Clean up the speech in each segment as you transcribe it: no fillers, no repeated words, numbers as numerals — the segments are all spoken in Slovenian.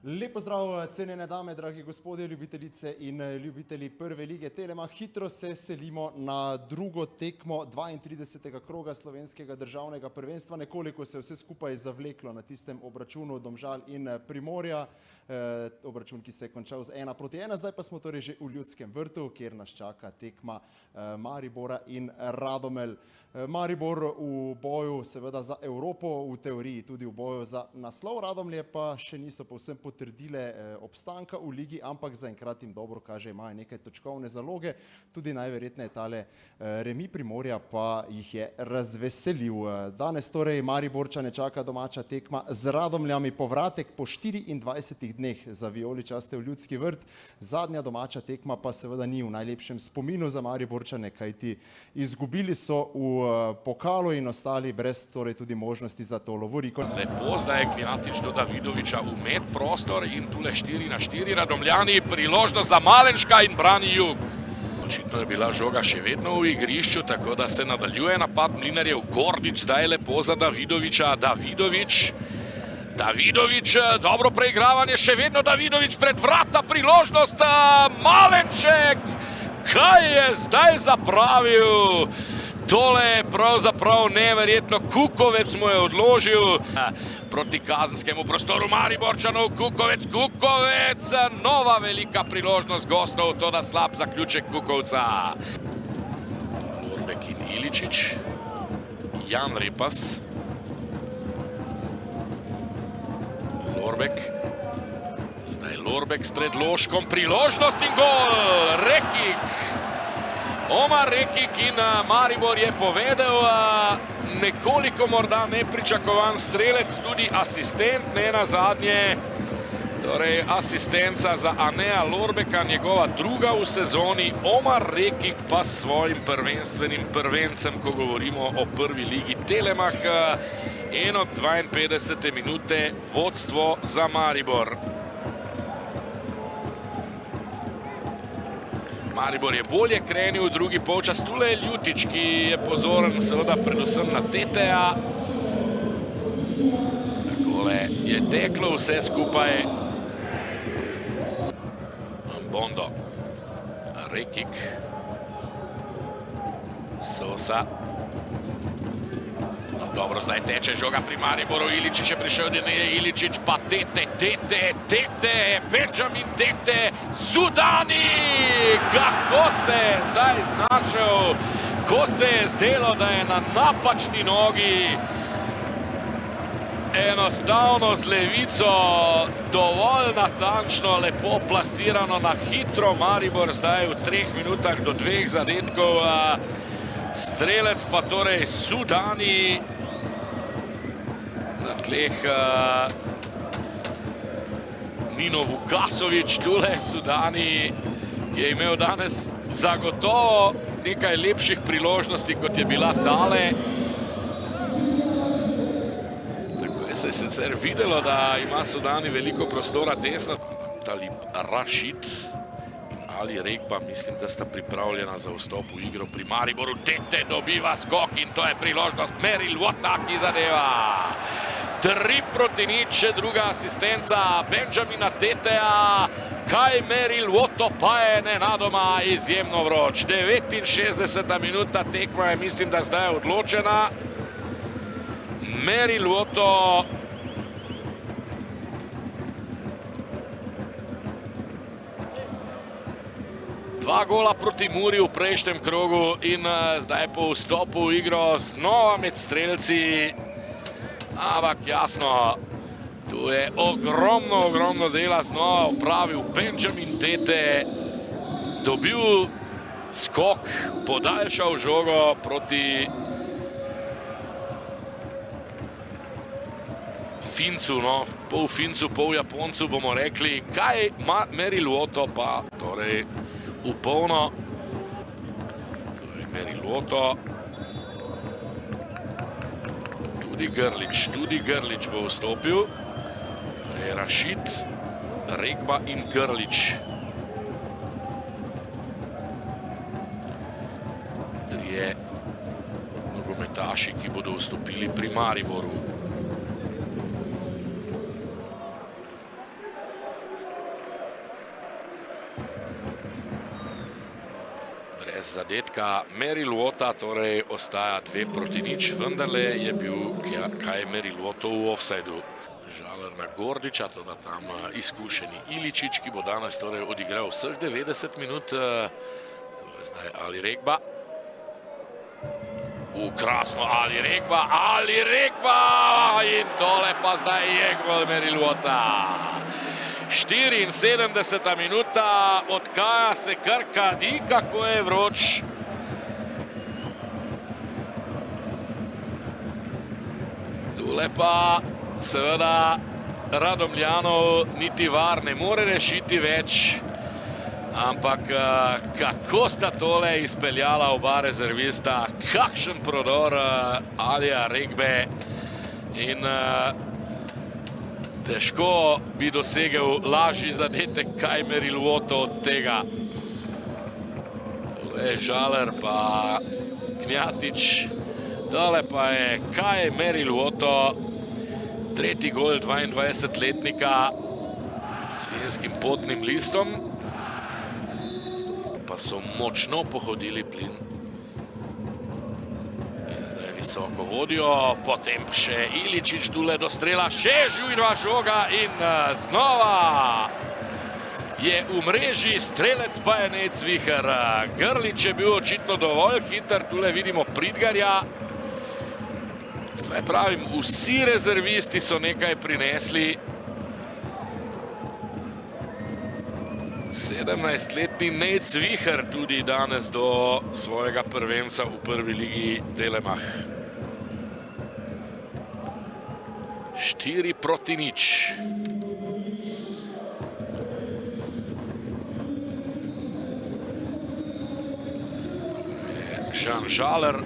Lep pozdrav, cenjene dame, dragi gospodje, ljubitelice in ljubitelji prve lige Telema. Hitro se selimo na drugo tekmo 32. kroga slovenskega državnega prvenstva. Nekoliko se je vse skupaj zavleklo na tistem obračunu Domžal in Primorja. Obračun, ki se je končal z 1:1. Zdaj pa smo torej že v Ljudskem vrtu, kjer nas čaka tekma Maribora in Radomelj. Maribor v boju seveda za Evropo, v teoriji tudi v boju za naslov. Radomlje pa še niso povsem potrdile obstanka v ligi, ampak zaenkrat jim dobro kaže, imajo nekaj točkovne zaloge. Tudi najverjetneje tale remi Primorja pa jih je razveselil. Danes torej Mariborčane čaka domača tekma z Radomljami, povratek po 24 dneh za vijoličaste v Ljudski vrt. Zadnja domača tekma pa seveda ni v najlepšem spominu za Mariborčane, kajti izgubili so v pokalu in ostali brez torej tudi možnosti za to lovoriko. Lepo zdaj Kvinatič do Davidoviča v med prostor in tule 4:4 Radomljani, priložnost za Malenška in brani Jug. Očitno je bila žoga še vedno v igrišču, tako da se nadaljuje napad Mlinarjev. Gordič zdaj lepo za Davidoviča. Davidovič, dobro preigravanje, še vedno Davidovič pred vrata, priložnost, Malenšek, kaj je zdaj zapravil? Tole je pravzaprav neverjetno, Kukovec mu je odložil proti kazenskemu prostoru Mariborčanov. Kukovec, nova velika priložnost gostov, to da slab zaključek Kukovca. Lorbek in Iličić, Jan Repas. Lorbek, zdaj Lorbek s predložkom, priložnost in gol, Rekik. Omar Rekik in Maribor je povedal, nekoliko morda nepričakovan strelec, tudi asistent, ne nazadnje. Torej asistenca za Aneja Lorbeka, njegova druga v sezoni. Omar Rekik pa s svojim prvenstvenim prvencem, ko govorimo o prvi ligi Telemah. 51 minute vodstvo za Maribor. Maribor je bolje krenil v drugi polčas. Tule je Ljutič, ki je pozoren seveda predvsem na Teteja. Takole je teklo vse skupaj. Bondo, Rekik, Sosa. Dobro, zdaj teče žoga pri Mariboru. Iličić je prišel, Iličić pa Tete, Benjamin Tete, Sudani! Kako se je zdaj znašel, ko se je zdelo, da je na napačni nogi. Enostavno z levico, dovolj natančno, lepo plasirano, na hitro. Maribor zdaj v 3 minutah do 2 zadetkov. Strelec pa torej Sudani. Na tleh Nino Vukasović, tule Sudani, ki je imel danes zagotovo nekaj lepših priložnosti, kot je bila tale. Tako je se sicer videlo, da ima Sudani veliko prostora desno. Talib Rashid in Ali Regba, mislim, da sta pripravljena za vstop v igro pri Mariboru. Tete dobiva skok in to je priložnost Meril Wota, ki zadeva. 3:0, druga asistenca Benjamina Teteja. Kaj Meril Woto pa je nenadoma izjemno vroč. 69. minuta, tekma je, mislim, da zdaj je odločena. Meril Woto. Dva gola proti Muri v prejšnjem krogu in zdaj po vstopu v igro znova med strelci. Ampak jasno, tu je ogromno dela znova opravil Benjamin Tete. Dobil skok, podaljšal žogo proti Fincu, no, pol Fincu, pol Japoncu bomo rekli. Kaj Meril Woto pa torej v polno. Torej Meril Woto. Tudi Grlić bo vstopil. Torej Rashid, Regba in Grlić. Trije nogometaši, ki bodo vstopili pri Mariboru. brez zadetka. Meriluota torej ostaja 2-0, vendarle je bil kaj Meriluotov v offsajdu. Žaler na Gordiča, to da tam izkušeni Iličić, ki bo danes torej odigral vseh 90 minut. Tole zdaj Ali Regba. Krasno, Ali Regba! In tole pa zdaj je gol Meriluota. 74. minuta, odkaja se kar kadi, kako je vroč. Tule pa seveda Radomljanov niti VAR ne more rešiti več, ampak kako sta tole izpeljala oba rezervista, kakšen prodor Alija Regbe in težko bi dosegel lažji zadetek kaj Meriluoto od tega. Tole je Žaler pa Knjatić, tole pa je kaj Meriluoto. Tretji gol 22-letnika s finskim potnim listom. Pa so močno pohodili plin. Zdaj visoko vodijo, potem še Iličić tule do strela, še žujva žoga in znova je v mreži, strelec pa je Nejc Viher. Grlić je bil očitno dovolj hiter, tule vidimo Pridgarja. Saj pravim, vsi rezervisti so nekaj prinesli. 17-letni Nejc Viher tudi danes do svojega prvenca v prvi ligi Telemach. 4-0. Žan Žaler,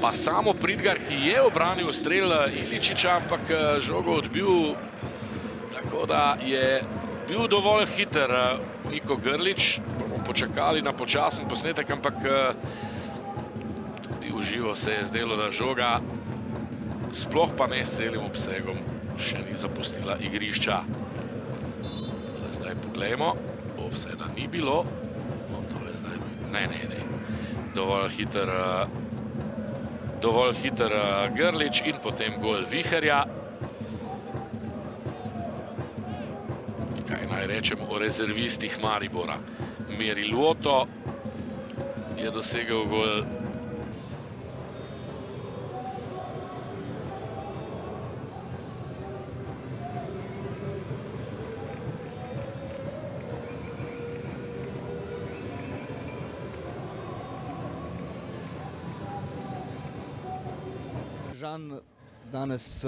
pa samo Pridgar, ki je obranil strel Iličića, ampak žogo odbil, tako da je bil dovolj hiter Niko Grlić. Bomo počakali na počasen posnetek, ampak tudi v živo se je zdelo, da žoga, sploh pa ne s celim obsegom, še ni zapustila igrišča. Zdaj poglejmo, offsajda ni bilo. Ne. Dovolj hiter Grlić in potem gol Viherja. Kaj naj rečem o rezervistih Maribora? Meriluoto je dosegel gol. Žan, danes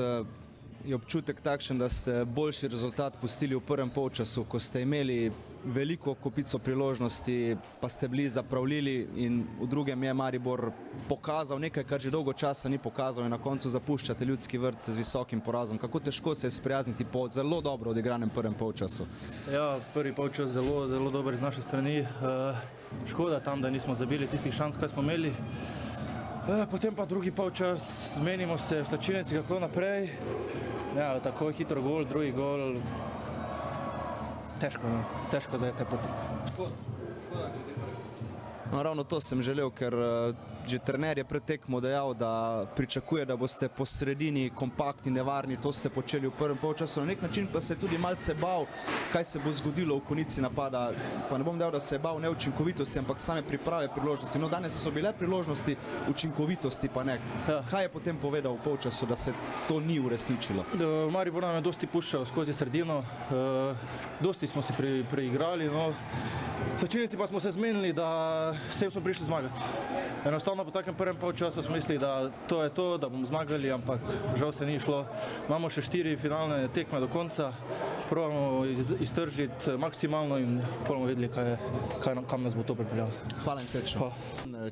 je občutek takšen, da ste boljši rezultat pustili v prvem polčasu, ko ste imeli veliko kopico priložnosti, pa ste bili zapravljili in v drugem je Maribor pokazal nekaj, kar že dolgo časa ni pokazal in na koncu zapuščate Ljudski vrt z visokim porazom. Kako težko se je sprijazniti po zelo dobro odigranem prvem polčasu? Ja, prvi polčas zelo dober z naše strani. Škoda tam, da nismo zabili tistih šans, kaj smo imeli. Potem pa drugi polčas, zmenimo se v slačilnici, kako naprej. Ja, tako hitro gol, drugi gol. Težko za kaj potrebno. Škoda. No, ravno to sem želel, ker že trener je pred tekmo dejal, da pričakuje, da boste po sredini kompaktni, nevarni, to ste počeli v prvem polčasu. Na nek način pa se je tudi malce bal, kaj se bo zgodilo v konici napada. Pa ne bom dejal, da se je bal neučinkovitosti, ampak same priprave priložnosti. No, danes so bile priložnosti, učinkovitosti pa ne. Kaj je potem povedal v polčasu, da se to ni uresničilo? Maribor nam je dosti puščal skozi sredino, dosti smo se preigrali, no. V slačilnici pa smo se zmenili, da vsem smo prišli zmagati. Enostavno po takem prvem polčasu smo mislili, da to je to, da bomo zmagali, ampak žal se ni šlo. Imamo še 4 finalne tekme do konca, probamo iztržiti maksimalno in bomo videli, kam nas bo to pripeljalo. Hvala in srečno.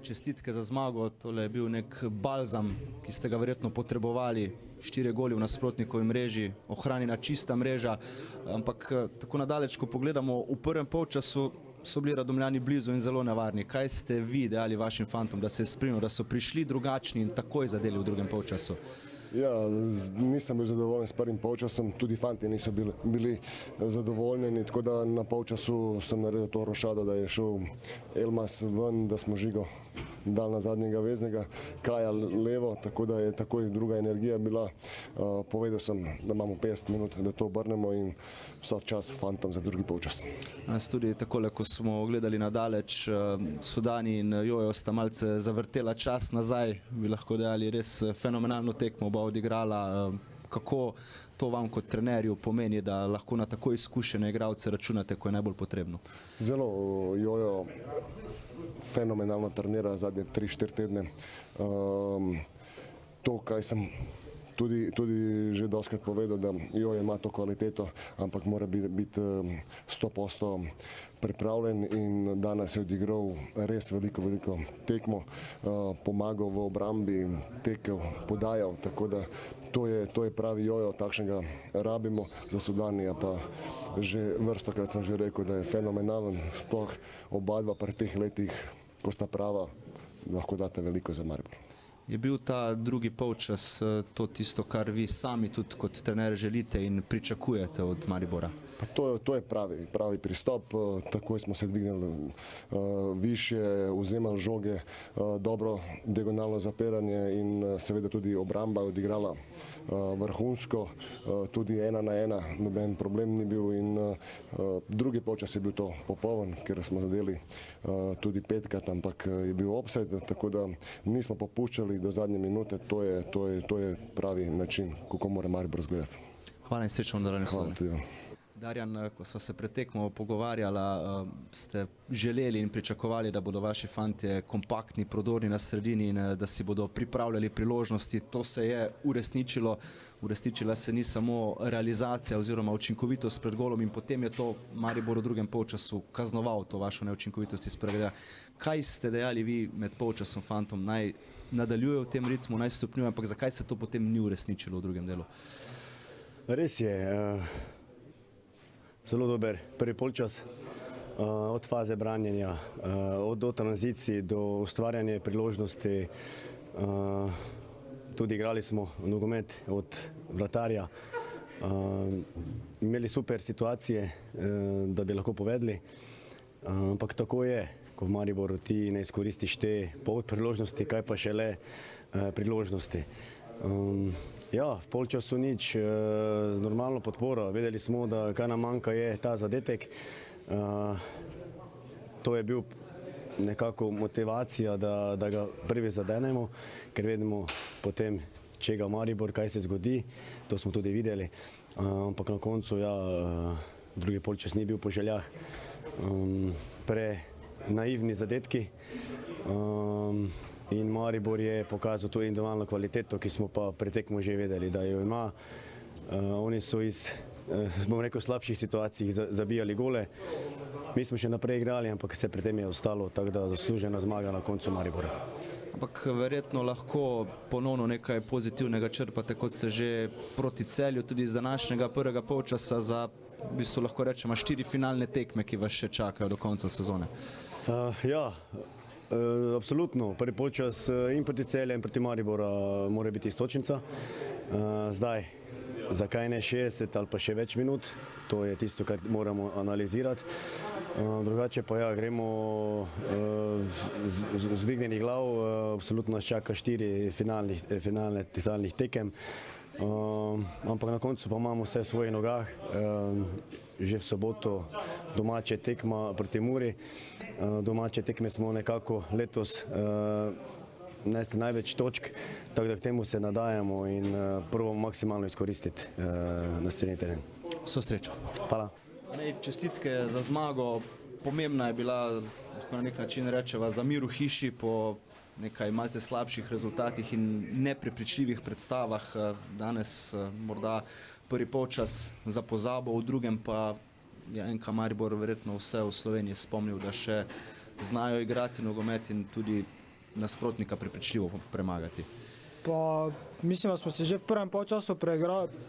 Čestitke za zmago, tole je bil nek balzam, ki ste ga verjetno potrebovali. 4 goli v nasprotnikovi mreži, ohranjena čista mreža, ampak tako nadaleč, ko pogledamo v prvem polčasu, so bili Radomljani blizu in zelo nevarni. Kaj ste vi dejali vašim fantom, da se je spremljal, da so prišli drugačni in takoj zadeli v drugem polčasu? Ja, nisem bil zadovoljen s prvim polčasom, tudi fanti niso bili zadovoljni, tako da na polčasu sem naredil to rošado, da je šel Elmas ven, da smo Žigo dal na zadnjega veznega, Kaja levo, tako da je takoj druga energija bila. Povedal sem, da imamo 50 minut, da to obrnemo in vsak čas fantom za drugi polčas. Nas tudi takole, ko smo gledali nadaleč, Sudani in Jojo sta malce zavrtela čas nazaj, bi lahko dejali res fenomenalno tekmo oba odigrala. Kako to vam kot trenerju pomeni, da lahko na tako izkušene igralce računate, ko je najbolj potrebno? Zelo Jojo fenomenalno trenira zadnje 3-4 tedne. To, kaj sem tudi že doskrat povedal, da Jojo ima to kvaliteto, ampak mora biti 100% pripravljen in danes je odigral res veliko tekmo, pomagal v obrambi, tekel, podajal, tako da to je pravi Jojo, takšnega rabimo. Za Sudanija pa že vrstokrat sem že rekel, da je fenomenalen, sploh oba pri teh letih, ko sta prava, lahko date veliko za Maribor. Je bil ta drugi polčas to tisto, kar vi sami tudi kot trener želite in pričakujete od Maribora? Pa to je pravi pristop, takoj smo se dvignili više, vzemali žoge, dobro diagonalno zapiranje in seveda tudi obramba je odigrala vrhunsko, tudi 1 na 1, noben problem ni bil in drugi polčas je bil to popoln, ker smo zadeli tudi 5krat, ampak je bil offside, tako da nismo popuščali do zadnje minute, to je pravi način, kako mora Maribor izgledati. Hvala in srečno v nadaljevanju. Hvala tudi vam. Darjan, ko sva se pred tekmo pogovarjala, ste želeli in pričakovali, da bodo vaši fantje kompaktni, prodorni na sredini in da si bodo pripravljali priložnosti. To se je uresničilo. Uresničila se ni samo realizacija oziroma učinkovitost pred golom in potem je to Maribor v drugem polčasu kaznoval to vašo neučinkovitost iz prvega. Kaj ste dejali vi med polčasom fantom? Naj nadaljuje v tem ritmu, naj stopnjuje, ampak zakaj se to potem ni uresničilo v drugem delu? Res je. Zelo dober prvi polčas, od faze branjenja, od tranzicij do ustvarjanja priložnosti. Tudi igrali smo nogomet od vratarja, imeli super situacije, da bi lahko povedali, ampak tako je, ko v Mariboru ti ne izkoristiš te priložnosti, kaj pa šele priložnosti. Ja, v polčasu nič, z normalno podporo. Vedeli smo, da kaj nam manjka je ta zadetek. To je bil nekako motivacija, da ga prvi zadenemo, ker vedemo potem, čega Maribor, kaj se zgodi. To smo tudi videli. Ampak na koncu, ja, drugi polčas ni bil po željah. Naivni zadetki. In Maribor je pokazal to individualno kvaliteto, ki smo pa pred tekmo že vedeli, da jo ima. Oni so iz, bom rekel, slabših situacij zabijali gole. Mi smo še naprej igrali, ampak se pred tem je ostalo, tako da zaslužena zmaga na koncu Maribora. Ampak verjetno lahko ponovno nekaj pozitivnega črpate, kot ste že proti Celju, tudi iz današnjega prvega polčasa za, v bistvu lahko rečemo, 4 finalne tekme, ki vas še čakajo do konca sezone. Ja. Absolutno, prvi polčas in proti Celju in proti Maribora mora biti istočnica. Zdaj, zakaj ne 60 ali pa še več minut, to je tisto, kar moramo analizirati. Drugače pa ja, gremo z dvignjenih glav, absolutno nas čaka 4 finalnih tekem. Ampak na koncu pa imamo vse v svojih nogah. Že v soboto domače tekma proti Muri. Domače tekme smo nekako letos nesli največ točk, tako da k temu se nadajamo in prvo maksimalno izkoristiti naslednji teden. Vso srečo. Hvala. Čestitke za zmago. Pomembna je bila, lahko na nek način rečeva, za mir v hiši po nekaj malce slabših rezultatih in neprepričljivih predstavah. Danes morda prvi polčas za pozabo, v drugem pa je NK Maribor verjetno vse v Sloveniji spomnil, da še znajo igrati nogomet in tudi nasprotnika prepričljivo premagati. Pa mislim, da smo se že v prvem polčasu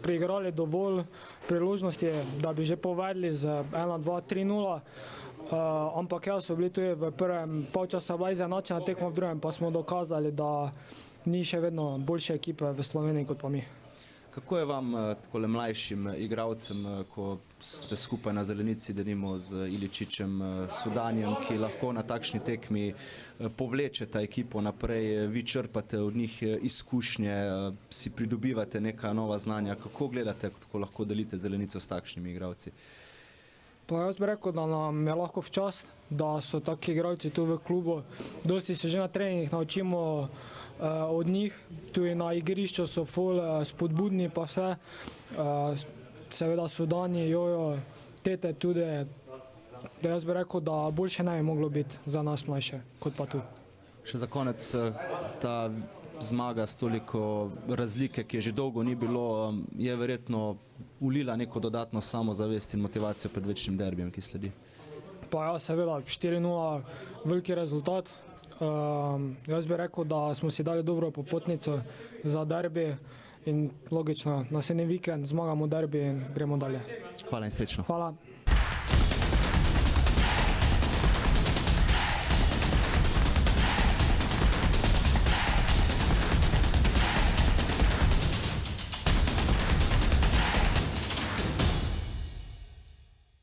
preigrali dovolj priložnosti, da bi že povedali z 1-2-3-0. Ampak ja, so bili tudi v prvem polčasu bila izenačena tekma, v drugem pa smo dokazali, da ni še vedno boljše ekipe v Sloveniji kot pa mi. Kako je vam, takole mlajšim igralcem, ko ste skupaj na zelenici, denimo z Iličićem, Sudanjem, ki lahko na takšni tekmi povlečeta ekipo naprej, vi črpate od njih izkušnje, si pridobivate neka nova znanja. Kako gledate, ko lahko delite zelenico s takšnimi igralci? Pa jaz bi rekel, da nam je lahko v čast, da so taki igralci tu v klubu. Dosti se že na treningih naučimo od njih, tudi na igrišču so ful spodbudni pa vse. Seveda Sudani, Jojo, Tete tudi. Jaz bi rekel, da boljše ne bi moglo biti za nas mlajše, kot pa tu. Še za konec, ta zmaga s toliko razlike, ki je že dolgo ni bilo, je verjetno ulila neko dodatno samozavest in motivacijo pred večnim derbijem, ki sledi. Pa ja, seveda, 4-0, veliki rezultat. Jaz bi rekel, da smo si dali dobro popotnico za derbi in logično, naslednji vikend zmagamo derbi in gremo dalje. Hvala in srečno. Hvala.